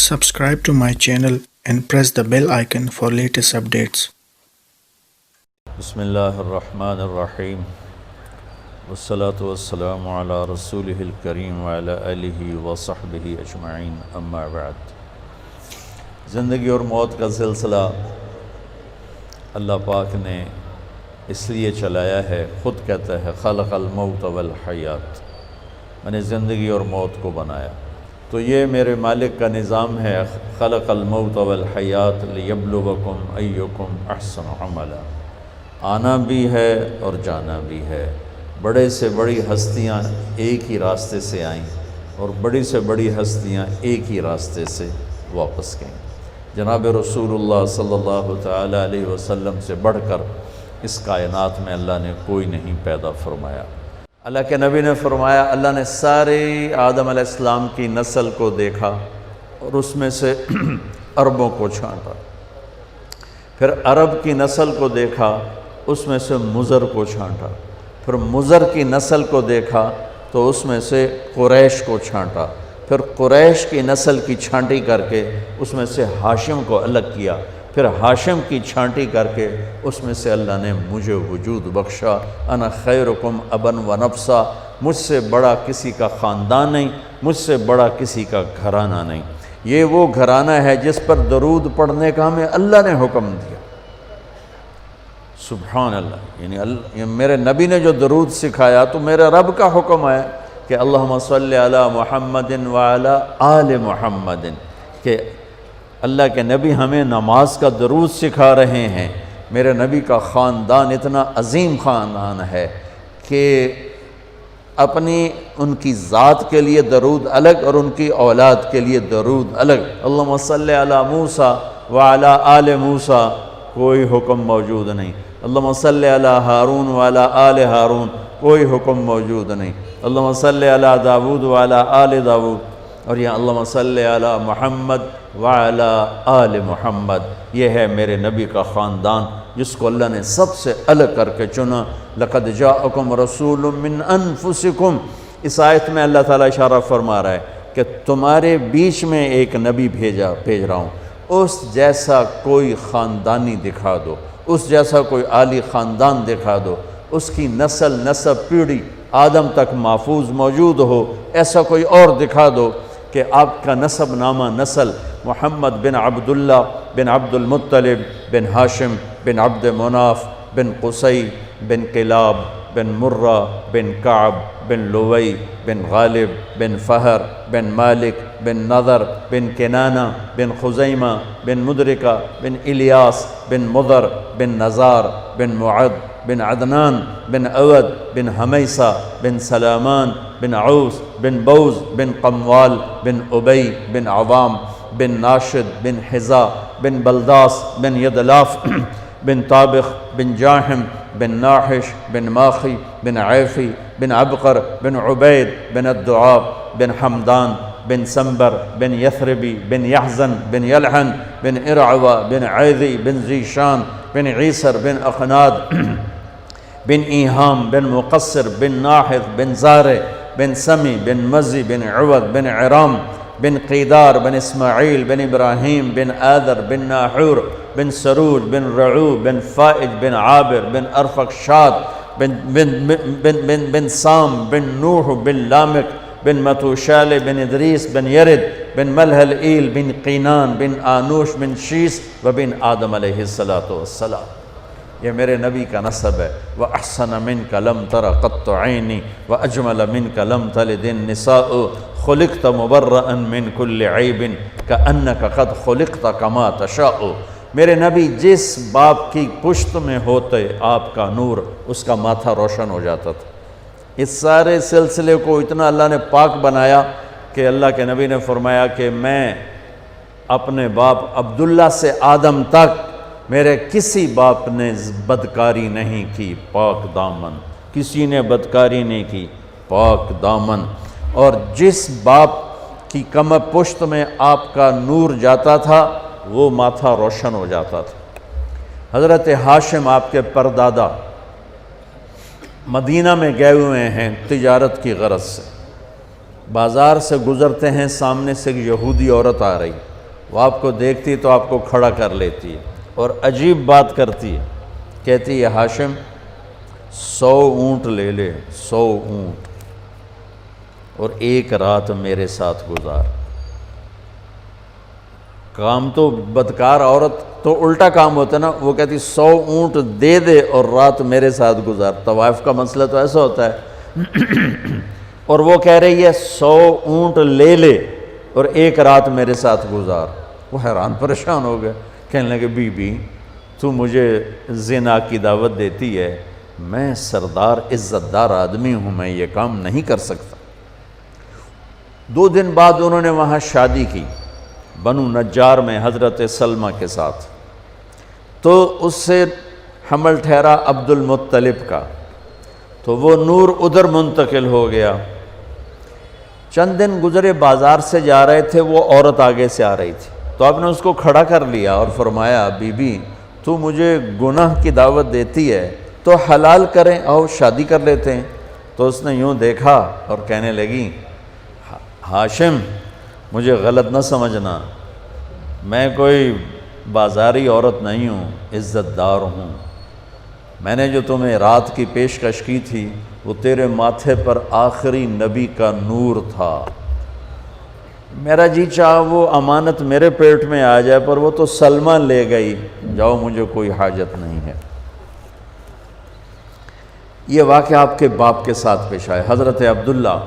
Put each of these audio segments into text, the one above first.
Subscribe to my channel and press the bell icon for latest updates. بسم اللہ الرحمن الرحیم والصلاة والسلام علی رسولہ الکریم وعلی آلہ وصحبہ اجمعین اما بعد۔ زندگی اور موت کا سلسلہ اللہ پاک نے اس لیے چلایا ہے، خود کہتا ہے خلق الموت والحیات، میں نے زندگی اور موت کو بنایا، تو یہ میرے مالک کا نظام ہے، خلق الموت والحیات لیبلوکم ایکم احسن عملا، آنا بھی ہے اور جانا بھی ہے۔ بڑے سے بڑی ہستیاں ایک ہی راستے سے آئیں اور بڑی سے بڑی ہستیاں ایک ہی راستے سے واپس گئیں۔ جناب رسول اللہ صلی اللہ تعالیٰ علیہ وسلم سے بڑھ کر اس کائنات میں اللہ نے کوئی نہیں پیدا فرمایا۔ اللہ کے نبی نے فرمایا، اللہ نے سارے آدم علیہ السلام کی نسل کو دیکھا اور اس میں سے عربوں کو چھانٹا، پھر عرب کی نسل کو دیکھا، اس میں سے مضر کو چھانٹا، پھر مضر کی نسل کو دیکھا تو اس میں سے قریش کو چھانٹا، پھر قریش کی نسل کی چھانٹی کر کے اس میں سے ہاشم کو الگ کیا، پھر ہاشم کی چھانٹی کر کے اس میں سے اللہ نے مجھے وجود بخشا۔ انا خیرکم ابا و نفسا، مجھ سے بڑا کسی کا خاندان نہیں، مجھ سے بڑا کسی کا گھرانہ نہیں۔ یہ وہ گھرانہ ہے جس پر درود پڑھنے کا ہمیں اللہ نے حکم دیا۔ سبحان اللہ، یعنی میرے نبی نے جو درود سکھایا تو میرے رب کا حکم ہے کہ اللہم صلی علی محمد وعلی آل محمد، کہ اللہ کے نبی ہمیں نماز کا درود سکھا رہے ہیں۔ میرے نبی کا خاندان اتنا عظیم خاندان ہے کہ اپنی ان کی ذات کے لیے درود الگ اور ان کی اولاد کے لیے درود الگ۔ اللہم صلی علی موسیٰ وعلی آل موسیٰ کوئی حکم موجود نہیں۔ اللہم صلی علی ہارون وعلی آل ہارون کوئی حکم موجود نہیں۔ اللہم صلی علی داود وعلی آل داود، اور یہ اللہم صلی علی محمد وعلی آل محمد، یہ ہے میرے نبی کا خاندان جس کو اللہ نے سب سے الگ کر کے چنا۔ لقد جاءکم رسول من انفسکم، اس آیت میں اللہ تعالیٰ اشارہ فرما رہا ہے کہ تمہارے بیچ میں ایک نبی بھیج رہا ہوں، اس جیسا کوئی خاندانی دکھا دو، اس جیسا کوئی عالی خاندان دکھا دو، اس کی نسب پیڑھی آدم تک محفوظ موجود ہو، ایسا کوئی اور دکھا دو کہ آپ کا نسب نامہ نسل محمد بن عبداللہ بن عبد المطلب بن ہاشم بن عبد مناف بن قصی بن کلاب بن مرہ بن کعب بن لوی بن غالب بن فہر بن مالک بن نضر بن کنانہ بن خزیمہ بن مدرکہ بن الیاس بن مضر بن نزار بن معد بن عدنان بن عود بن حمیسہ بن سلامان بن عوس بن بوز بن قموال بن ابی بن عوام بن ناشد بن حزا بن بلداس بن یدلاف بن طابخ بن جاحم بن ناحش بن ماخی بن عیفی بن عبقر بن عبید بن الدعاب بن حمدان بن سنبر بن یثربی بن یحزن بن یلحن بن ارعوہ بن عیذی بن زیشان بن عیسر بن اخناد بن ایہام بن مقصر بن ناحث بن زارع بن سمی بن مزی بن عوض بن عرام بن قیدار بن اسماعیل بن ابراہیم بن آذر بن ناحور بن سروج بن رعو بن فائج بن عابر بن ارفقشاد بن سام بن نوح بن لامک بن متوشال بن ادریس بن یرد بن ملہلئیل بن قینان بن آنوش بن شیس و بن آدم علیہ السلام۔ یہ میرے نبی کا نسب ہے۔ وَأَحْسَنَ مِنْكَ لَمْ تَرَ قَطُّ عَيْنِي وَأَجْمَلَ مِنْكَ لَمْ تَلِدِ النِّسَاءُ خُلِقْتَ مُبَرَّأً مِنْ كُلِّ عَيْبٍ كَأَنَّكَ قَدْ خُلِقْتَ كَمَا تَشَاءُ۔ میرے نبی جس باپ کی پشت میں ہوتے آپ کا نور، اس کا ماتھا روشن ہو جاتا تھا۔ اس سارے سلسلے کو اتنا اللہ نے پاک بنایا کہ اللہ کے نبی نے فرمایا کہ میں اپنے باپ عبداللہ سے آدم تک میرے کسی باپ نے بدکاری نہیں کی، پاک دامن، کسی نے بدکاری نہیں کی، پاک دامن۔ اور جس باپ کی کمر پشت میں آپ کا نور جاتا تھا وہ ماتھا روشن ہو جاتا تھا۔ حضرت ہاشم آپ کے پردادا مدینہ میں گئے ہوئے ہیں تجارت کی غرض سے، بازار سے گزرتے ہیں، سامنے سے ایک یہودی عورت آ رہی، وہ آپ کو دیکھتی تو آپ کو کھڑا کر لیتی ہے اور عجیب بات کرتی ہے، کہتی ہے ہاشم 100 اونٹ لے لے، 100 اونٹ، اور ایک رات میرے ساتھ گزار۔ کام تو بدکار عورت تو الٹا کام ہوتا ہے نا، وہ کہتی 100 اونٹ دے دے اور رات میرے ساتھ گزار۔ طوائف کا مسئلہ تو ایسا ہوتا ہے اور وہ کہہ رہی ہے 100 اونٹ لے لے اور ایک رات میرے ساتھ گزار۔ وہ حیران پریشان ہو گئے، کہنے لگے بی بی تو مجھے زنا کی دعوت دیتی ہے، میں سردار عزت دار آدمی ہوں، میں یہ کام نہیں کر سکتا۔ 2 دن بعد انہوں نے وہاں شادی کی بنو نجار میں حضرت سلمہ کے ساتھ، تو اس سے حمل ٹھہرا عبد المطلب کا، تو وہ نور ادھر منتقل ہو گیا۔ چند دن گزرے، بازار سے جا رہے تھے، وہ عورت آگے سے آ رہی تھی، تو آپ نے اس کو کھڑا کر لیا اور فرمایا بی بی تو مجھے گناہ کی دعوت دیتی ہے تو حلال کریں، آؤ شادی کر لیتے ہیں۔ تو اس نے یوں دیکھا اور کہنے لگی ہاشم مجھے غلط نہ سمجھنا، میں کوئی بازاری عورت نہیں ہوں، عزت دار ہوں، میں نے جو تمہیں رات کی پیشکش کی تھی وہ تیرے ماتھے پر آخری نبی کا نور تھا، میرا جی چاہا وہ امانت میرے پیٹ میں آ جائے، پر وہ تو سلمہ لے گئی، جاؤ مجھے کوئی حاجت نہیں ہے۔ یہ واقعہ آپ کے باپ کے ساتھ پیش آئے۔ حضرت عبداللہ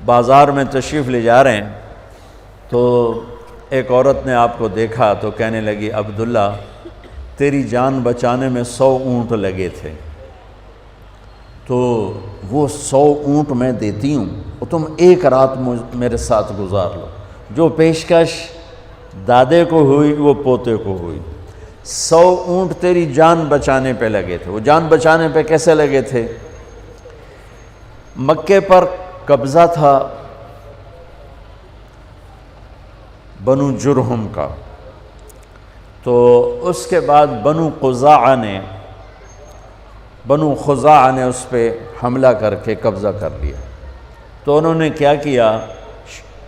بازار میں تشریف لے جا رہے ہیں تو ایک عورت نے آپ کو دیکھا تو کہنے لگی عبداللہ تیری جان بچانے میں 100 اونٹ لگے تھے، تو وہ 100 اونٹ میں دیتی ہوں اور تم ایک رات میرے ساتھ گزار لو۔ جو پیشکش دادے کو ہوئی وہ پوتے کو ہوئی۔ 100 اونٹ تیری جان بچانے پہ لگے تھے۔ وہ جان بچانے پہ کیسے لگے تھے؟ مکے پر قبضہ تھا بنو جرہم کا، تو اس کے بعد بنو خزاعہ نے اس پہ حملہ کر کے قبضہ کر لیا۔ تو انہوں نے کیا کیا،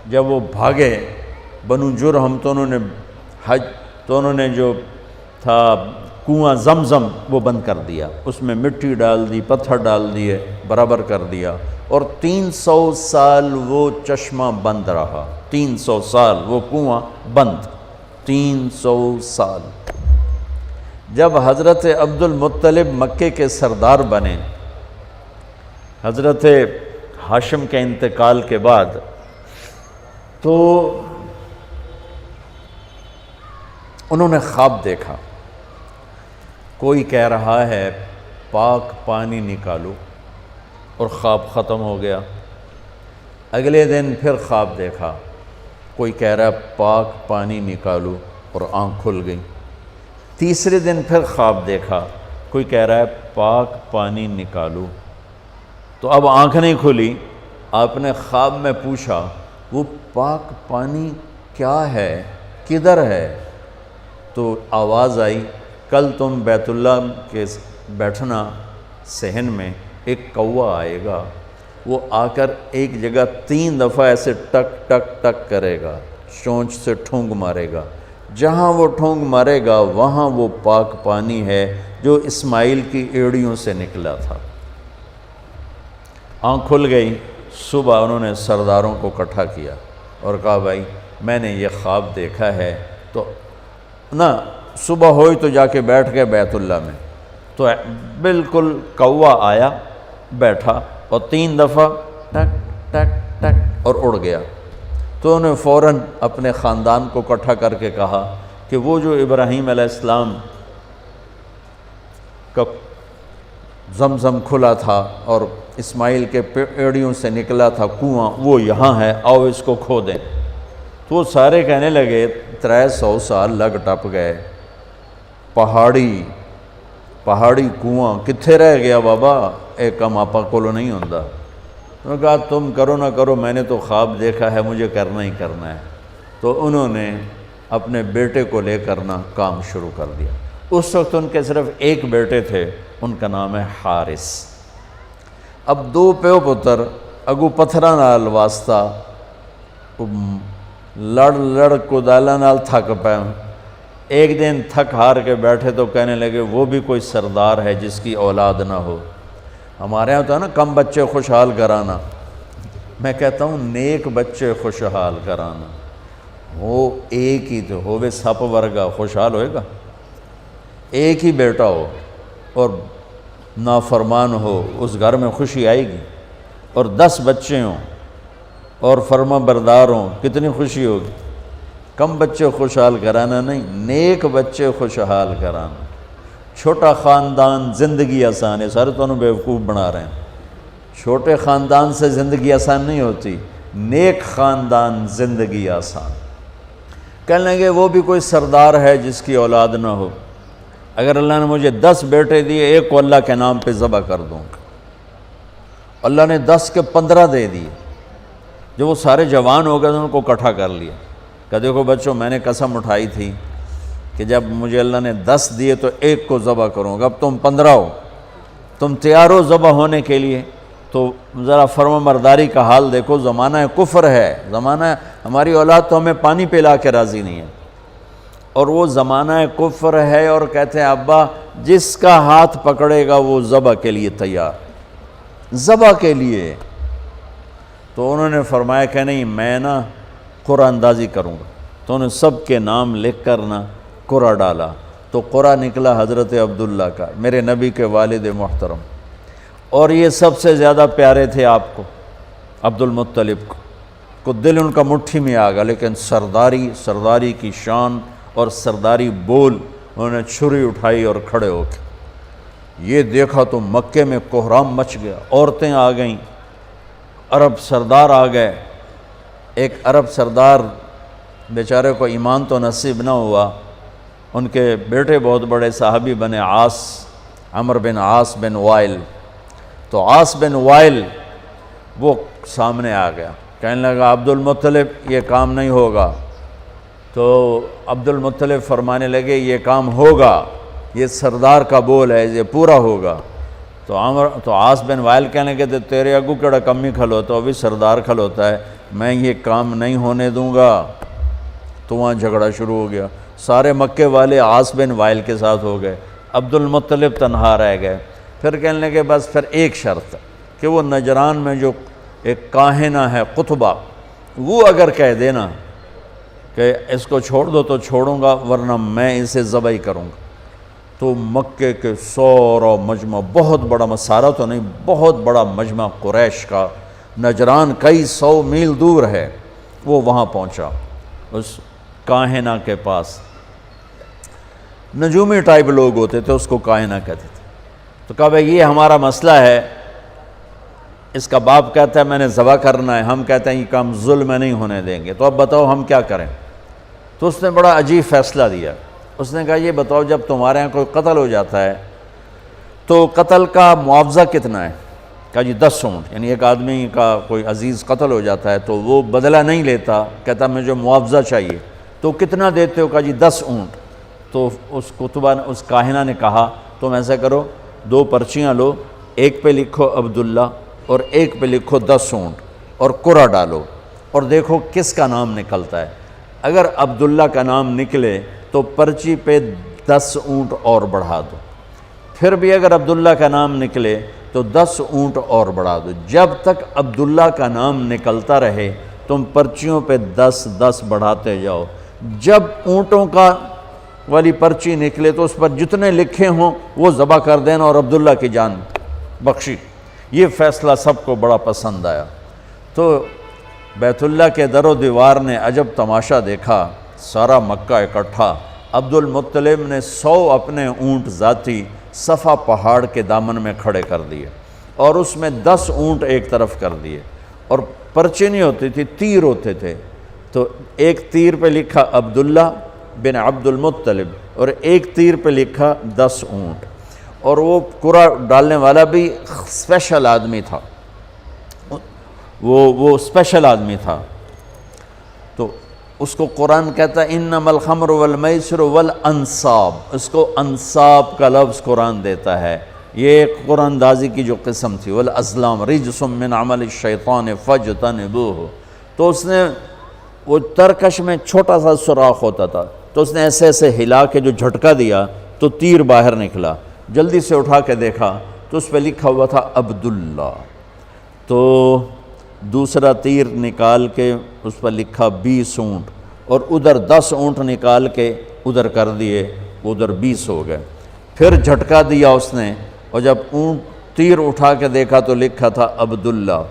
جب وہ بھاگے بنو جرہم تو انہوں نے جو تھا کنواں زمزم وہ بند کر دیا، اس میں مٹی ڈال دی، پتھر ڈال دیے، برابر کر دیا، اور 300 سال وہ چشمہ بند رہا، 300 سال وہ کنواں بند، 300 سال۔ جب حضرت عبد المطلب مکے کے سردار بنے حضرت ہاشم کے انتقال کے بعد، تو انہوں نے خواب دیکھا، کوئی کہہ رہا ہے پاک پانی نکالو، اور خواب ختم ہو گیا۔ اگلے دن پھر خواب دیکھا، کوئی کہہ رہا ہے پاک پانی نکالو، اور آنکھ کھل گئی۔ تیسرے دن پھر خواب دیکھا، کوئی کہہ رہا ہے پاک پانی نکالو، تو اب آنکھ نہیں کھلی۔ آپ نے خواب میں پوچھا وہ پاک پانی کیا ہے، کدھر ہے؟ تو آواز آئی کل تم بیت اللہ کے بیٹھنا صحن میں، ایک کوا آئے گا، وہ آ کر ایک جگہ 3 دفعہ ایسے ٹک ٹک ٹک کرے گا، چونچ سے ٹھونگ مارے گا، جہاں وہ ٹھونگ مارے گا وہاں وہ پاک پانی ہے جو اسماعیل کی ایڑیوں سے نکلا تھا۔ آنکھ کھل گئی۔ صبح انہوں نے سرداروں کو اکٹھا کیا اور کہا بھائی میں نے یہ خواب دیکھا ہے، تو صبح ہوئی تو جا کے بیٹھ گئے بیت اللہ میں، تو بالکل کوا آیا، بیٹھا، اور 3 دفعہ ٹک ٹک ٹک اور اڑ گیا۔ تو انہوں نے فوراً اپنے خاندان کو اکٹھا کر کے کہا کہ وہ جو ابراہیم علیہ السلام کا زمزم کھلا تھا اور اسماعیل کے ایڑیوں سے نکلا تھا کنواں، وہ یہاں ہے، آؤ اس کو کھو دیں۔ تو وہ سارے کہنے لگے 300 سال لگ ٹپ گئے، پہاڑی کنواں کتھے رہ گیا بابا، ایک کم آپا کولو نہیں ہوندا۔ انہوں نے کہا تم کرو نہ کرو، میں نے تو خواب دیکھا ہے، مجھے کرنا ہی کرنا ہے۔ تو انہوں نے اپنے بیٹے کو لے کر کام شروع کر دیا۔ اس وقت ان کے صرف ایک بیٹے تھے، ان کا نام ہے حارث۔ اب 2 پیو پتر اگو پتھراں نال واسطہ لڑ لڑ کدالاں نال تھک پے۔ ایک دن تھک ہار کے بیٹھے تو کہنے لگے وہ بھی کوئی سردار ہے جس کی اولاد نہ ہو۔ ہمارے یہاں تو ہے نا کم بچے خوشحال کرانا، میں کہتا ہوں نیک بچے خوشحال کرانا، وہ ایک ہی تو ہووے سپ ورگا خوشحال ہوئے گا؟ ایک ہی بیٹا ہو اور نافرمان ہو، اس گھر میں خوشی آئے گی؟ اور 10 بچے ہوں اور فرما بردار ہوں، کتنی خوشی ہوگی؟ کم بچے خوشحال کرانا نہیں، نیک بچے خوشحال کرانا۔ چھوٹا خاندان زندگی آسان ہے، سارے تو انہوں بیوقوف بنا رہے ہیں۔ چھوٹے خاندان سے زندگی آسان نہیں ہوتی، نیک خاندان زندگی آسان۔ کہنے لگے وہ بھی کوئی سردار ہے جس کی اولاد نہ ہو۔ اگر اللہ نے مجھے 10 بیٹے دیے، ایک کو اللہ کے نام پہ ذبح کر دوں گا۔ اللہ نے 10 کے 15 دے دیے۔ جب وہ سارے جوان ہو گئے تو ان کو اکٹھا کر لیا کہ دیکھو بچوں، میں نے قسم اٹھائی تھی کہ جب مجھے اللہ نے 10 دیے تو ایک کو ذبح کروں گا، اب تم 15 ہو، تم تیار ہو ذبح ہونے کے لیے؟ تو ذرا فرما برداری کا حال دیکھو، زمانہ کفر ہے، زمانہ ہماری اولاد تو ہمیں پانی پلا کے راضی نہیں ہے، اور وہ زمانہ کفر ہے، اور کہتے ہیں ابا جس کا ہاتھ پکڑے گا وہ ذبح کے لیے تیار، ذبح کے لیے۔ تو انہوں نے فرمایا کہ نہیں، میں نا قرآن اندازی کروں گا۔ تو انہوں نے سب کے نام لکھ کر نا قرآن ڈالا، تو قرآن نکلا حضرت عبداللہ کا، میرے نبی کے والد محترم، اور یہ سب سے زیادہ پیارے تھے آپ کو، عبد المطلب کو دل ان کا مٹھی میں آ گیا، لیکن سرداری کی شان اور سرداری بول، انہوں نے چھری اٹھائی اور کھڑے ہو کے یہ دیکھا تو مکے میں کوہرام مچ گیا، عورتیں آ گئیں، عرب سردار آ گئے۔ ایک عرب سردار بیچارے کو ایمان تو نصیب نہ ہوا، ان کے بیٹے بہت بڑے صحابی بنے، عمر بن عاص بن وائل۔ تو عاص بن وائل وہ سامنے آ گیا، کہنے لگا عبد المطلب یہ کام نہیں ہوگا۔ تو عبد المطلب فرمانے لگے یہ کام ہوگا، یہ سردار کا بول ہے، یہ پورا ہوگا۔ تو عاص بن وائل کہنے لگے تیرے اگو کیڑا کمی کھلوتا، وہ بھی سردار کھلوتا ہے، میں یہ کام نہیں ہونے دوں گا۔ تو وہاں جھگڑا شروع ہو گیا، سارے مکے والے عاص بن وائل کے ساتھ ہو گئے، عبد المطلب تنہا رہ گئے۔ پھر کہنے لگے بس پھر ایک شرط کہ وہ نجران میں جو ایک کاہنہ ہے قطبہ، وہ اگر کہہ دینا کہ اس کو چھوڑ دو تو چھوڑوں گا، ورنہ میں اسے ذبح کروں گا۔ تو مکے کے سورا مجمع، بہت بڑا مسارہ تو نہیں، بہت بڑا مجمع قریش کا، نجران کئی 100 میل دور ہے، وہ وہاں پہنچا اس کاہنہ کے پاس۔ نجومی ٹائپ لوگ ہوتے تھے، اس کو کاہنہ کہتے تھے۔ تو کہا بھائی یہ ہمارا مسئلہ ہے، اس کا باپ کہتا ہے میں نے ذبح کرنا ہے، ہم کہتے ہیں یہ کام ظلم نہیں ہونے دیں گے، تو اب بتاؤ ہم کیا کریں؟ تو اس نے بڑا عجیب فیصلہ دیا، اس نے کہا یہ بتاؤ جب تمہارے ہاں کوئی قتل ہو جاتا ہے تو قتل کا معاوضہ کتنا ہے؟ کہا جی 10 اونٹ، یعنی ایک آدمی کا کوئی عزیز قتل ہو جاتا ہے تو وہ بدلہ نہیں لیتا، کہتا مجھے معاوضہ چاہیے، تو کتنا دیتے ہو؟ کہا جی 10 اونٹ۔ تو اس کاہنہ نے کہا تم ایسا کرو، 2 پرچیاں لو، ایک پہ لکھو عبداللہ اور ایک پہ لکھو 10 اونٹ اور قرعہ ڈالو اور دیکھو کس کا نام نکلتا ہے۔ اگر عبداللہ کا نام نکلے تو پرچی پہ 10 اونٹ اور بڑھا دو، پھر بھی اگر عبداللہ کا نام نکلے تو 10 اونٹ اور بڑھا دو، جب تک عبداللہ کا نام نکلتا رہے تم پرچیوں پہ 10 بڑھاتے جاؤ۔ جب اونٹوں کا والی پرچی نکلے تو اس پر جتنے لکھے ہوں وہ ذبح کر دینا اور عبداللہ کی جان بخشی۔ یہ فیصلہ سب کو بڑا پسند آیا۔ تو بیت اللہ کے در و دیوار نے عجب تماشا دیکھا، سارا مکہ اکٹھا، عبد المطلب نے 100 اپنے اونٹ ذاتی صفا پہاڑ کے دامن میں کھڑے کر دیے اور اس میں 10 اونٹ ایک طرف کر دیے، اور پرچے نہیں ہوتی تھی، تیر ہوتے تھے، تو ایک تیر پہ لکھا عبداللہ بن عبد المطلب اور ایک تیر پہ لکھا 10 اونٹ۔ اور وہ قرعہ ڈالنے والا بھی اسپیشل آدمی تھا، وہ اسپیشل آدمی تھا۔ تو اس کو قرآن کہتا ہے انما الخمر والمیسر والانصاب، اس کو انصاب کا لفظ قرآن دیتا ہے، یہ ایک قرآن اندازی کی جو قسم تھی، والازلام رجس من عمل الشیطان فاجتنبوہ، تو اس نے وہ ترکش میں چھوٹا سا سوراخ ہوتا تھا، تو اس نے ایسے ایسے ہلا کے جو جھٹکا دیا تو تیر باہر نکلا، جلدی سے اٹھا کے دیکھا تو اس پہ لکھا ہوا تھا عبداللہ، تو دوسرا تیر نکال کے اس پر لکھا 20 اونٹ، اور ادھر 10 اونٹ نکال کے ادھر کر دیے، ادھر 20 ہو گئے۔ پھر جھٹکا دیا اس نے، اور جب اونٹ تیر اٹھا کے دیکھا تو لکھا تھا عبداللہ،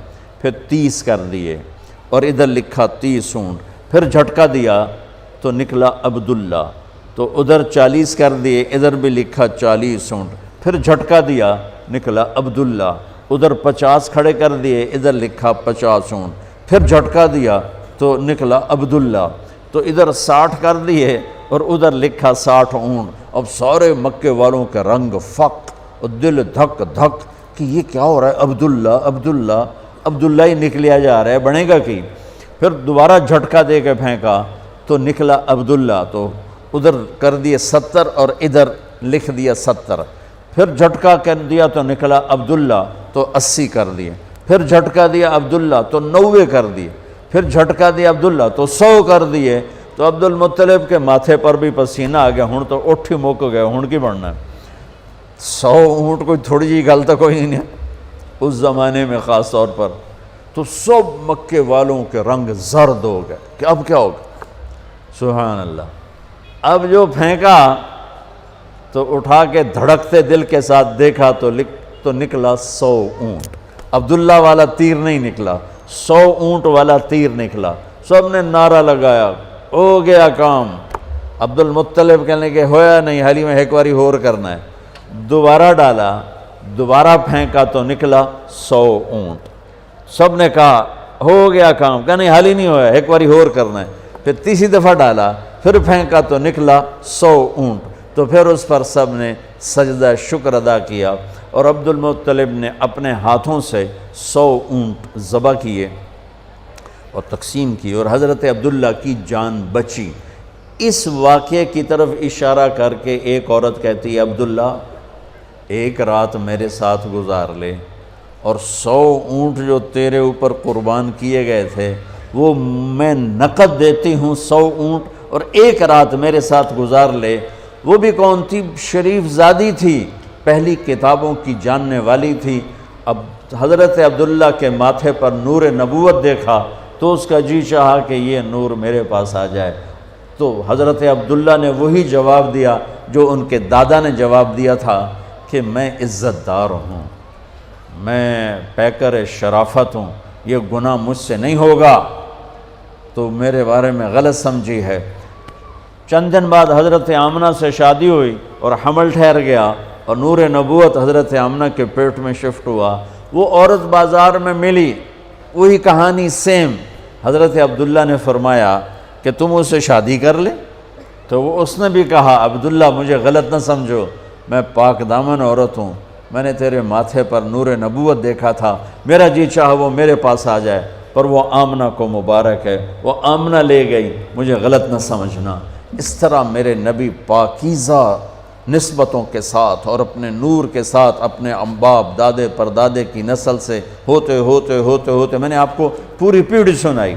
پھر 30 کر دیے، اور ادھر لکھا 30 اونٹ، پھر جھٹکا دیا تو نکلا عبداللہ، تو ادھر 40 کر دیے، ادھر بھی لکھا 40 اونٹ، پھر جھٹکا دیا نکلا عبداللہ، ادھر 50 کھڑے کر دیے، ادھر لکھا 50 اونٹ، پھر جھٹکا دیا تو نکلا عبداللہ، تو ادھر 60 کر دیے اور ادھر لکھا 60 اونٹ۔ اب سارے مکے والوں کے رنگ فق اور دل دھک دھک کہ یہ کیا ہو رہا ہے، عبداللہ عبداللہ عبداللہ ہی نکلیا جا رہا ہے، بنے گا کی؟ پھر دوبارہ جھٹکا دے کے پھینکا تو نکلا عبداللہ، تو ادھر کر دیے 70 اور ادھر لکھ دیا 70، پھر جھٹکا کر دیا تو نکلا عبداللہ، تو 80 کر دیے، پھر جھٹکا دیا عبداللہ تو 90 کر دیے، پھر جھٹکا دیا عبداللہ تو 100 کر دیے، تو عبد المطلب کے ماتھے پر بھی پسینہ آ گیا، ہن تو اٹھ ہی مک گئے، ہن کی بڑھنا ہے، 100 اونٹ کوئی تھوڑی جی گل تو کوئی نہیں ہے اس زمانے میں خاص طور پر، تو سب مکے والوں کے رنگ زرد ہو گئے کہ اب کیا ہوگا، سبحان اللہ۔ اب جو پھینکا تو اٹھا کے دھڑکتے دل کے ساتھ دیکھا تو نکلا 100 اونٹ، عبداللہ والا تیر نہیں نکلا، 100 اونٹ والا تیر نکلا، سب نے نعرہ لگایا، ہو گیا کام۔ عبد المطلب کہنے کہ ہویا نہیں، حالی میں ایک باری اور کرنا ہے، دوبارہ ڈالا، دوبارہ پھینکا تو نکلا 100 اونٹ، سب نے کہا ہو گیا کام، کہا نہیں حالی نہیں ہویا، ایک باری اور کرنا ہے، پھر تیسری دفعہ ڈالا، پھر پھینکا تو نکلا 100 اونٹ، تو پھر اس پر سب نے سجدہ شکر ادا کیا، اور عبد المطلب نے اپنے ہاتھوں سے 100 اونٹ ذبح کیے اور تقسیم کی، اور حضرت عبداللہ کی جان بچی۔ اس واقعے کی طرف اشارہ کر کے ایک عورت کہتی ہے، عبداللہ ایک رات میرے ساتھ گزار لے، اور 100 اونٹ جو تیرے اوپر قربان کیے گئے تھے وہ میں نقد دیتی ہوں 100 اونٹ، اور ایک رات میرے ساتھ گزار لے۔ وہ بھی کون تھی؟ شریف زادی تھی، پہلی کتابوں کی جاننے والی تھی۔ اب حضرت عبداللہ کے ماتھے پر نور نبوت دیکھا تو اس کا جی چاہا کہ یہ نور میرے پاس آ جائے، تو حضرت عبداللہ نے وہی جواب دیا جو ان کے دادا نے جواب دیا تھا کہ میں عزت دار ہوں، میں پیکر شرافت ہوں، یہ گناہ مجھ سے نہیں ہوگا، تو میرے بارے میں غلط سمجھی ہے۔ چند دن بعد حضرت آمنہ سے شادی ہوئی اور حمل ٹھہر گیا، اور نور نبوت حضرت آمنہ کے پیٹ میں شفٹ ہوا۔ وہ عورت بازار میں ملی، وہی کہانی سیم۔ حضرت عبداللہ نے فرمایا کہ تم اس سے شادی کر لے، تو اس نے بھی کہا عبداللہ مجھے غلط نہ سمجھو، میں پاک دامن عورت ہوں، میں نے تیرے ماتھے پر نور نبوت دیکھا تھا، میرا جی چاہا وہ میرے پاس آ جائے، پر وہ آمنہ کو مبارک ہے، وہ آمنہ لے گئی، مجھے غلط نہ سمجھنا۔ اس طرح میرے نبی پاکیزہ نسبتوں کے ساتھ اور اپنے نور کے ساتھ اپنے باپ دادے پردادے کی نسل سے ہوتے ہوتے ہوتے ہوتے، میں نے آپ کو پوری پیڑھی سنائی،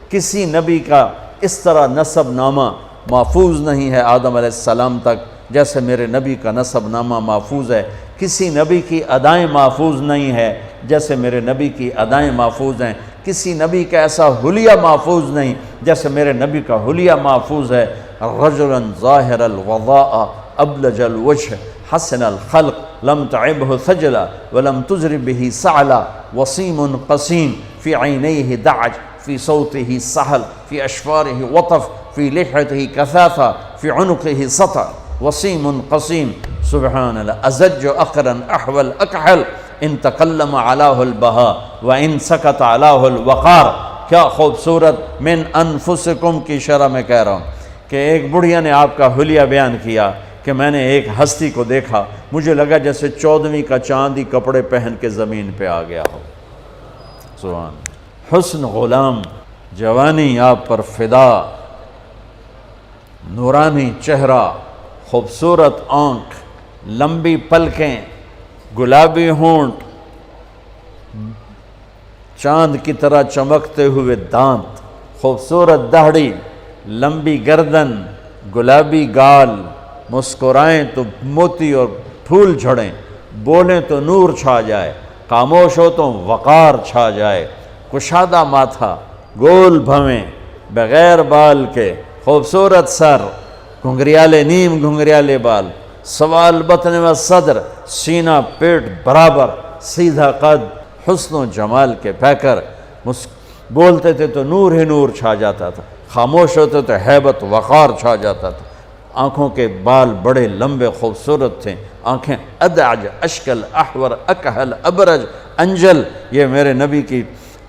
کسی نبی کا اس طرح نسب نامہ محفوظ نہیں ہے آدم علیہ السلام تک جیسے میرے نبی کا نسب نامہ محفوظ ہے، کسی نبی کی ادائیں محفوظ نہیں ہے جیسے میرے نبی کی ادائیں محفوظ ہیں، کسی نبی کا ایسا حلیہ محفوظ نہیں جیسے میرے نبی کا حلیہ محفوظ ہے۔ رجلا ظاہر الوضاء ابلج الوجه حسن الخلق لم تعبه ثجلا ولم تزر به سعلا وسيم قسيم في عينيه دعج في صوته سهل في أشفاره وطف في لحيته كثافة في عنقه سطع وسيم قسيم سبحان الله أزج أقرا أحول أكحل إن تكلم علاه البهاء وإن سكت علاه الوقار۔ کیا خوبصورت من انفسکم کی شرح میں کہہ رہا ہوں کہ ایک بڑھیا نے آپ کا حلیہ بیان کیا کہ میں نے ایک ہستی کو دیکھا، مجھے لگا جیسے 14ویں کا چاندی کپڑے پہن کے زمین پہ آ گیا ہو۔ سبحان حسن غلام، جوانی آپ پر فدا، نورانی چہرہ، خوبصورت آنکھ، لمبی پلکیں، گلابی ہونٹ، چاند کی طرح چمکتے ہوئے دانت، خوبصورت داڑھی، لمبی گردن، گلابی گال، مسکرائیں تو موتی اور پھول جھڑیں، بولیں تو نور چھا جائے، خاموش ہو تو وقار چھا جائے، کشادہ ماتھا، گول بھویں، بغیر بال کے، خوبصورت سر، گھنگریالے نیم گھنگریالے بال، سوال بطن و صدر، سینہ پیٹ برابر، سیدھا قد، حسن و جمال کے پیکر، بولتے تھے تو نور ہی نور چھا جاتا تھا، خاموش ہوتے تو ہیبت وقار چھا جاتا تھا، آنکھوں کے بال بڑے لمبے خوبصورت تھے، آنکھیں ادعج، اشکل، احور، اکحل، ابرج، انجل، یہ میرے نبی کی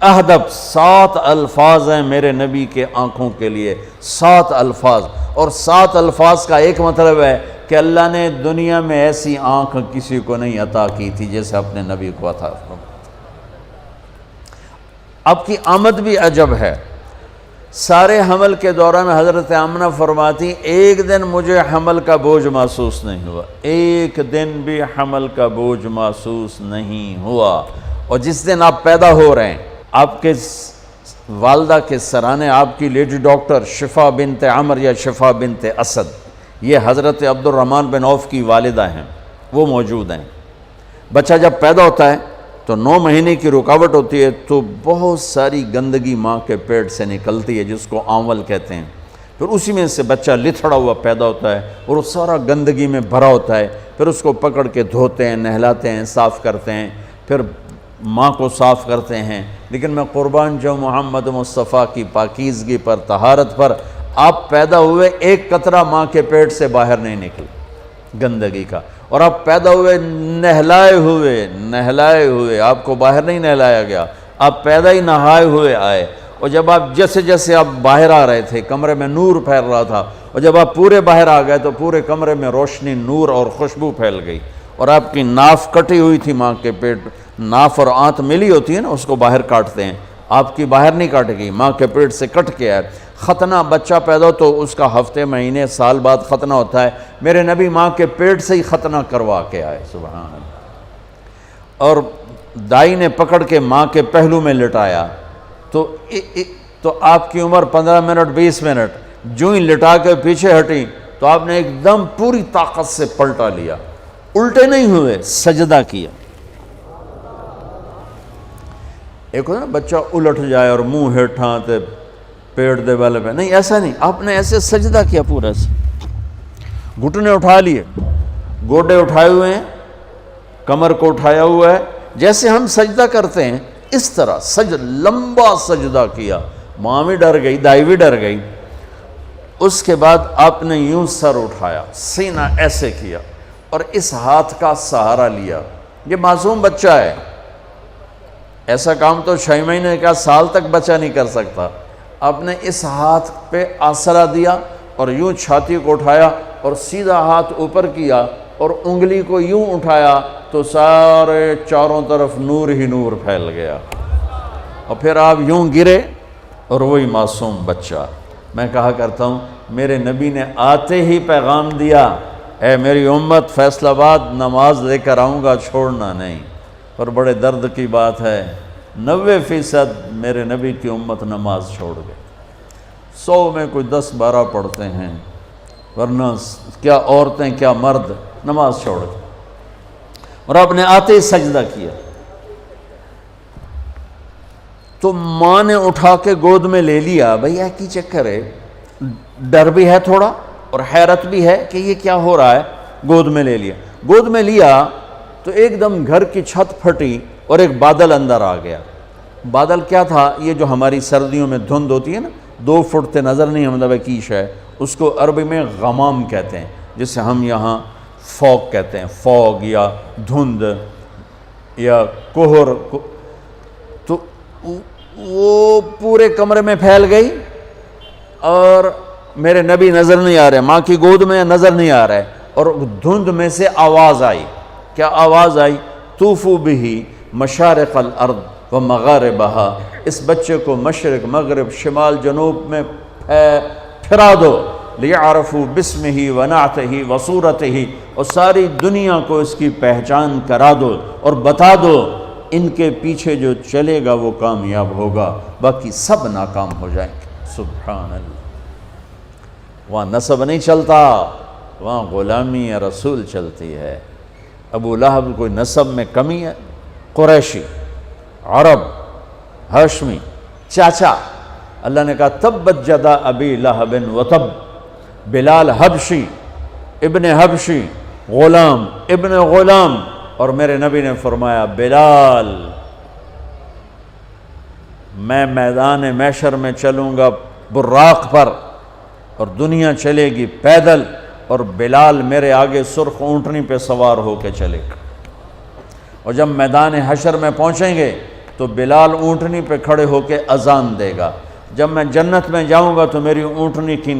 اہدب 7 الفاظ ہیں میرے نبی کے آنکھوں کے لیے، 7 الفاظ، اور 7 الفاظ کا ایک مطلب ہے کہ اللہ نے دنیا میں ایسی آنکھ کسی کو نہیں عطا کی تھی جیسے اپنے نبی کو عطا فرمائی۔ آپ کی آمد بھی عجب ہے، سارے حمل کے دوران حضرت آمنہ فرماتی ایک دن مجھے حمل کا بوجھ محسوس نہیں ہوا، ایک دن بھی حمل کا بوجھ محسوس نہیں ہوا، اور جس دن آپ پیدا ہو رہے ہیں آپ کے والدہ کے سرانے آپ کی لیڈی ڈاکٹر شفا بنت عمر یا شفا بنت اسد، یہ حضرت عبد الرحمن بن عوف کی والدہ ہیں، وہ موجود ہیں۔ بچہ جب پیدا ہوتا ہے تو 9 مہینے کی رکاوٹ ہوتی ہے تو بہت ساری گندگی ماں کے پیٹ سے نکلتی ہے جس کو آنول کہتے ہیں، پھر اسی میں سے بچہ لتھڑا ہوا پیدا ہوتا ہے اور وہ سارا گندگی میں بھرا ہوتا ہے، پھر اس کو پکڑ کے دھوتے ہیں، نہلاتے ہیں، صاف کرتے ہیں، پھر ماں کو صاف کرتے ہیں، لیکن میں قربان جو محمد مصطفیٰ کی پاکیزگی پر، طہارت پر، آپ پیدا ہوئے ایک قطرہ ماں کے پیٹ سے باہر نہیں نکل گندگی کا، اور آپ پیدا ہوئے نہلائے ہوئے، آپ کو باہر نہیں نہلایا گیا، آپ پیدا ہی نہائے ہوئے آئے، اور جب آپ جیسے جیسے آپ باہر آ رہے تھے کمرے میں نور پھیل رہا تھا، اور جب آپ پورے باہر آ گئے تو پورے کمرے میں روشنی، نور اور خوشبو پھیل گئی، اور آپ کی ناف کٹی ہوئی تھی ماں کے پیٹ، ناف اور آنت ملی ہوتی ہے نا، اس کو باہر کاٹتے ہیں، آپ کی باہر نہیں کاٹ گئی، ماں کے پیٹ سے کٹ کے آئے۔ ختنہ بچہ پیدا ہو تو اس کا ہفتے، مہینے، سال بعد ختنہ ہوتا ہے، میرے نبی ماں کے پیٹ سے ہی ختنہ کروا کے آئے، سبحان اللہ، اور دائی نے پکڑ کے ماں کے پہلو میں لٹایا تو آپ کی عمر 15 منٹ 20 منٹ، جو ہی لٹا کے پیچھے ہٹی تو آپ نے ایک دم پوری طاقت سے پلٹا لیا، الٹے نہیں ہوئے، سجدہ کیا۔ ایک ہوتا ہے نا بچہ الٹ جائے اور منہ ہیٹھاں تے پیٹ دے والے پہ، نہیں ایسا نہیں، آپ نے ایسے سجدہ کیا، پورا سے گھٹنے اٹھا لیے، گوڈے اٹھائے ہوئے ہیں، کمر کو اٹھایا ہوا ہے، جیسے ہم سجدہ کرتے ہیں اس طرح لمبا سجدہ کیا، ماں بھی ڈر گئی، دائی بھی ڈر گئی۔ اس کے بعد آپ نے یوں سر اٹھایا، سینہ ایسے کیا، اور اس ہاتھ کا سہارا لیا، یہ معصوم بچہ ہے، ایسا کام تو 6 مہینے کا، سال تک بچہ نہیں کر سکتا، آپ نے اس ہاتھ پہ آسرا دیا اور یوں چھاتی کو اٹھایا اور سیدھا ہاتھ اوپر کیا اور انگلی کو یوں اٹھایا تو سارے چاروں طرف نور ہی نور پھیل گیا، اور پھر آپ یوں گرے اور وہی معصوم بچہ۔ میں کہا کرتا ہوں میرے نبی نے آتے ہی پیغام دیا، اے میری امت، فیصل آباد نماز لے کر آؤں گا، چھوڑنا نہیں، اور بڑے درد کی بات ہے 90% میرے نبی کی امت نماز چھوڑ گئے، 100 میں کوئی 10-12 پڑھتے ہیں، ورنہ کیا عورتیں کیا مرد نماز چھوڑ گئے، اور آپ نے آتے ہی سجدہ کیا تو ماں نے اٹھا کے گود میں لے لیا۔ بھئی کی چکر ہے، ڈر بھی ہے تھوڑا اور حیرت بھی ہے کہ یہ کیا ہو رہا ہے، گود میں لے لیا۔ گود میں لیا تو ایک دم گھر کی چھت پھٹی اور ایک بادل اندر آ گیا۔ بادل کیا تھا؟ یہ جو ہماری سردیوں میں دھند ہوتی ہے نا، 2 فٹ تے نظر نہیں مطلب کیش ہے، اس کو عربی میں غمام کہتے ہیں، جسے ہم یہاں فوگ کہتے ہیں، فوگ یا دھند یا کوہر، تو وہ پورے کمرے میں پھیل گئی اور میرے نبی نظر نہیں آ رہے، ماں کی گود میں نظر نہیں آ رہا ہے، اور دھند میں سے آواز آئی۔ کیا آواز آئی؟ طوفوا بہ مشارق الارض و مغاربہا، اس بچے کو مشرق، مغرب، شمال، جنوب میں پھرا دو، لیعرفوا باسمہ و نعتہ و صورتہ، اور ساری دنیا کو اس کی پہچان کرا دو اور بتا دو ان کے پیچھے جو چلے گا وہ کامیاب ہوگا، باقی سب ناکام ہو جائیں گے۔ سبحان اللہ۔ وہاں نسب نہیں چلتا، وہاں غلامی رسول چلتی ہے۔ ابو لہب کوئی نسب میں کمی ہے؟ قریشی، عرب، ہاشمی، چاچا۔ اللہ نے کہا تبت جدا ابی لہب وتب، بلال حبشی، ابن حبشی، غلام ابن غلام، اور میرے نبی نے فرمایا بلال میں میدان محشر میں چلوں گا براق پر اور دنیا چلے گی پیدل، اور بلال میرے آگے سرخ اونٹنی پہ سوار ہو کے چلے گا، اور جب میدان حشر میں پہنچیں گے تو بلال اونٹنی پہ کھڑے ہو کے اذان دے گا۔ جب میں جنت میں جاؤں گا تو میری اونٹنی کی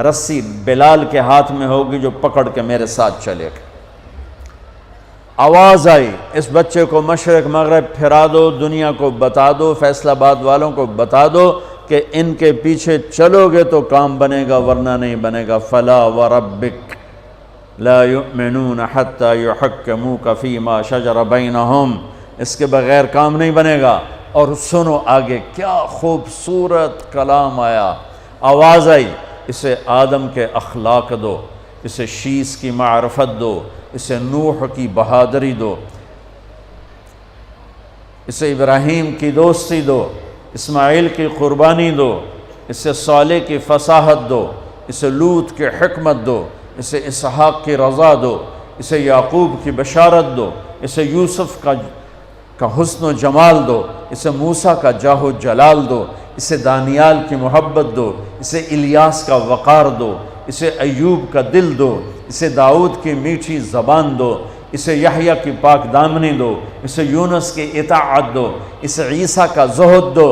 رسی بلال کے ہاتھ میں ہوگی جو پکڑ کے میرے ساتھ چلے گا۔ آواز آئی اس بچے کو مشرق مغرب پھرا دو، دنیا کو بتا دو، فیصل آباد والوں کو بتا دو کہ ان کے پیچھے چلو گے تو کام بنے گا ورنہ نہیں بنے گا۔ فلا وربک لا یؤمنون حتی یحکموک فیما شجر بینہم، اس کے بغیر کام نہیں بنے گا۔ اور سنو آگے کیا خوبصورت کلام آیا، آواز آئی اسے آدم کے اخلاق دو، اسے شیس کی معرفت دو، اسے نوح کی بہادری دو، اسے ابراہیم کی دوستی دو، اسماعیل کی قربانی دو، اسے صالح کی فصاحت دو، اسے لوط کی حکمت دو، اسے اسحاق کی رضا دو، اسے یعقوب کی بشارت دو، اسے یوسف کا حسن و جمال دو، اسے موسیٰ کا جاہ و جلال دو، اسے دانیال کی محبت دو، اسے الیاس کا وقار دو، اسے ایوب کا دل دو، اسے داؤد کی میٹھی زبان دو، اسے یحییٰ کی پاک دامنی دو، اسے یونس کی اطاعت دو، اسے عیسیٰ کا زہد دو،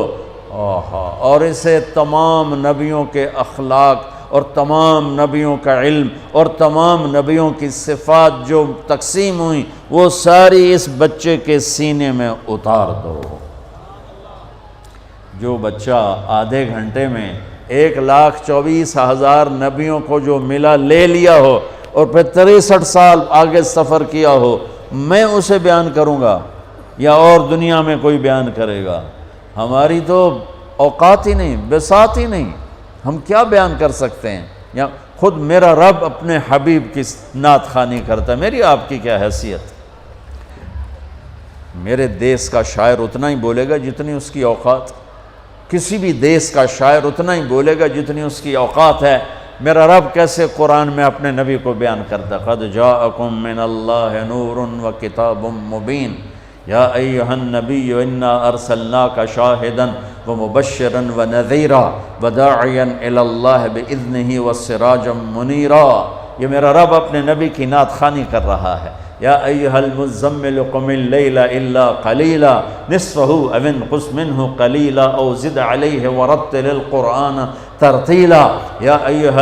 اور اسے تمام نبیوں کے اخلاق اور تمام نبیوں کا علم اور تمام نبیوں کی صفات جو تقسیم ہوئیں وہ ساری اس بچے کے سینے میں اتار دو۔ جو بچہ آدھے گھنٹے میں 1,24,000 نبیوں کو جو ملا لے لیا ہو اور پھر 63 سال آگے سفر کیا ہو، میں اسے بیان کروں گا یا اور دنیا میں کوئی بیان کرے گا؟ ہماری تو اوقات ہی نہیں، بساط ہی نہیں، ہم کیا بیان کر سکتے ہیں؟ یا خود میرا رب اپنے حبیب کی نعت خوانی کرتا ہے، میری آپ کی کیا حیثیت؟ میرے دیس کا شاعر اتنا ہی بولے گا جتنی اس کی اوقات، کسی بھی دیس کا شاعر اتنا ہی بولے گا جتنی اس کی اوقات ہے۔ میرا رب کیسے قرآن میں اپنے نبی کو بیان کرتا ہے، قد جاءکم من اللہ نور و کتاب مبین یا ایہا النبی انا ارسلناک شاہدا ومبشرا ونذیرا وداعیا الی اللہ باذنہ وسراجا منیرا۔ یہ میرا رب اپنے نبی کی نعت خوانی کر رہا ہے۔ یا ایہا المزمل قم اللیل الا قلیلا نصفہ او انقص منہ قلیلا او زد علیہ ورتل القرآن ترتیلا۔ یا ایہا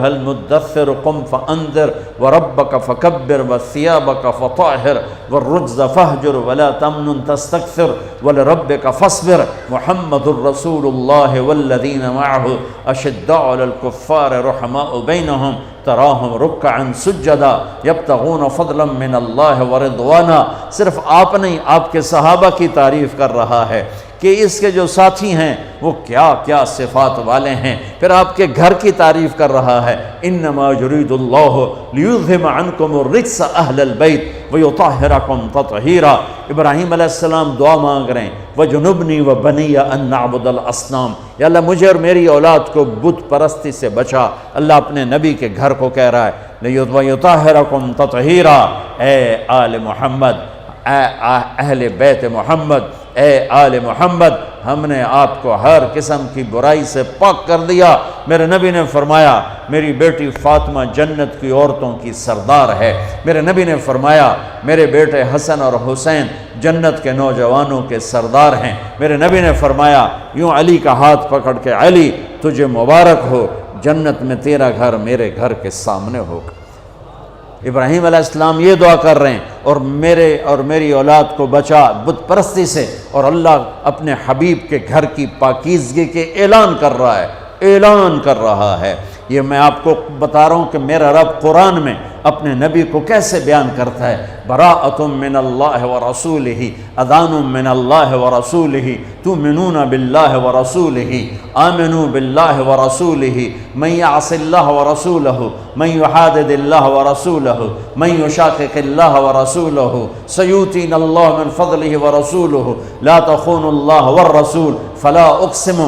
المدثر قم فانذر وربک فکبر وثیابک فطہر والرجز فہجر ولا تمنن تستکثر ولربک فاصبر محمد الرسول اللہ والذین معہ اشداء علی الکفار رحماء بینہم تراہم رکعا سجدا یبتغون فضلا من اللہ ورضوانا۔ صرف آپ نہیں، آپ کے صحابہ کی تعریف کر رہا ہے کہ اس کے جو ساتھی ہیں وہ کیا کیا صفات والے ہیں، پھر آپ کے گھر کی تعریف کر رہا ہے۔ انما یرید اللہ لیذہب عنکم الرجس اہل البیت ویطہرکم تطہیرا۔ ابراہیم علیہ السلام دعا مانگ رہے ہیں وجنبنی وبنی ان نعبد الاصنام، یا اللہ مجھے اور میری اولاد کو بت پرستی سے بچا۔ اللہ اپنے نبی کے گھر کو کہہ رہا ہے ویطہرکم تطہیرا۔ اے آل محمد، اے اہل بیت محمد، اے آل محمد، ہم نے آپ کو ہر قسم کی برائی سے پاک کر دیا۔ میرے نبی نے فرمایا میری بیٹی فاطمہ جنت کی عورتوں کی سردار ہے۔ میرے نبی نے فرمایا میرے بیٹے حسن اور حسین جنت کے نوجوانوں کے سردار ہیں۔ میرے نبی نے فرمایا یوں علی کا ہاتھ پکڑ کے علی تجھے مبارک ہو، جنت میں تیرا گھر میرے گھر کے سامنے ہوگا۔ ابراہیم علیہ السلام یہ دعا کر رہے ہیں اور میرے اور میری اولاد کو بچا بت پرستی سے، اور اللہ اپنے حبیب کے گھر کی پاکیزگی کے اعلان کر رہا ہے، اعلان کر رہا ہے۔ یہ میں آپ کو بتا رہا ہوں کہ میرا رب قرآن میں اپنے نبی کو کیسے بیان کرتا ہے. براءۃ من اللہ ورسولہ، اذان من اللہ ورسولہ، تؤمنون باللہ ورسولہ، آمنوا باللہ ورسولہ، من یعص اللہ ورسولہ، من یحادد اللہ ورسولہ، من یشاقق اللہ ورسولہ، سیؤتینا اللہ من فضلہ ورسولہ، لا تخونوا اللہ والرسول، فلا اقسم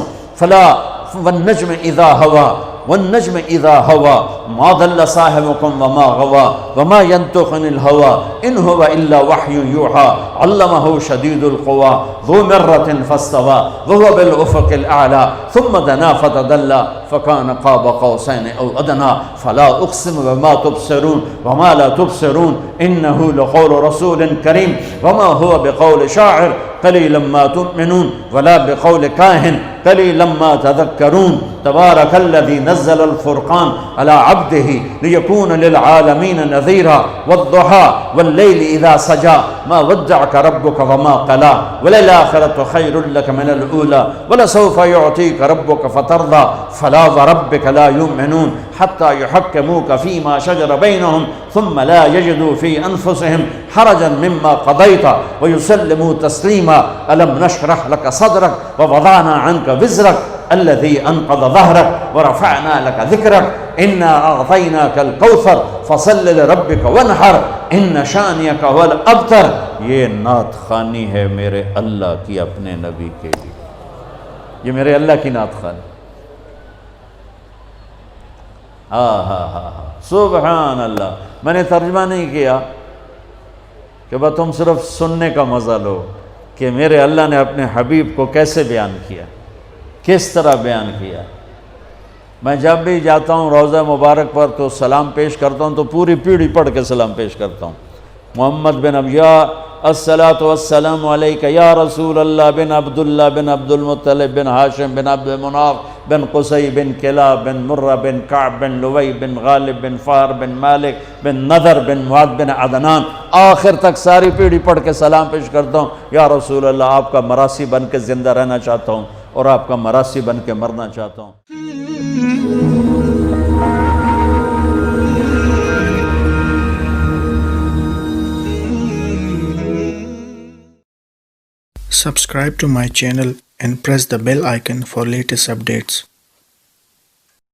والنجم اذا ہوا، والنجم اذا ہوا، ما ضل صاحبکم وما غوا، وما ينطق عن الهوى ان هو الا وحی یوحى، علمہ شدید القوى، ذو مرۃ فاستوى، وهو بالافق الاعلی، ثم دنا فتدلى فكان قاب قوسین او ادنى، فلا اقسم بما تبصرون وما لا تبصرون انه لقول رسول کریم، وما هو بقول شاعر قلیلا ما تؤمنون ولا بقول کاہن قلیلا ما تذکرون، تبارک الذی نزل الفرقان على عبده لیکون للعالمین نذیرا، والضحى واللیل اذا سجى ما ودعك ربك وما قلى، وللآخرة خیر لك من الأولى ولسوف يعطيك ربك فترضى، فلا وربك لا يؤمنون حتى يحكموك فيما شجر بينهم ثم لا يجدوا في أنفسهم حرجا مما قضيت ويسلموا تسليما، ألم نشرح لك صدرك ووضعنا عنك وزرك الذي أنقض ظهرك ورفعنا لك ذكرك إنا أعطيناك الكوثر فصل لربك وانحر إن شانئك هو الأبتر. یہ نعت خوانی ہے میرے اللہ کی اپنے نبی کے لیے، یہ میرے اللہ کی نعت خوانی. سبحان اللہ. میں نے ترجمہ نہیں کیا کہ بس تم صرف سننے کا مزہ لو کہ میرے اللہ نے اپنے حبیب کو کیسے بیان کیا، کس طرح بیان کیا. میں جب بھی جاتا ہوں روضہ مبارک پر تو سلام پیش کرتا ہوں تو پوری پیڑھی پڑھ کے سلام پیش کرتا ہوں. محمد بن ابیا الصلاۃ والسلام علیک یا رسول اللہ بن عبداللہ بن عبد المطلب بن ہاشم بن عبد مناف بن قصی بن کلاب بن مرہ بن کعب بن لوی بن غالب بن فہر بن مالک بن نذر بن معد بن عدنان، آخر تک ساری پیڑھی پڑھ کے سلام پیش کرتا ہوں. یا رسول اللہ آپ کا مراسی بن کے زندہ رہنا چاہتا ہوں اور آپ کا مراسی بن کے مرنا چاہتا ہوں. Subscribe to my channel and press the bell icon for latest updates.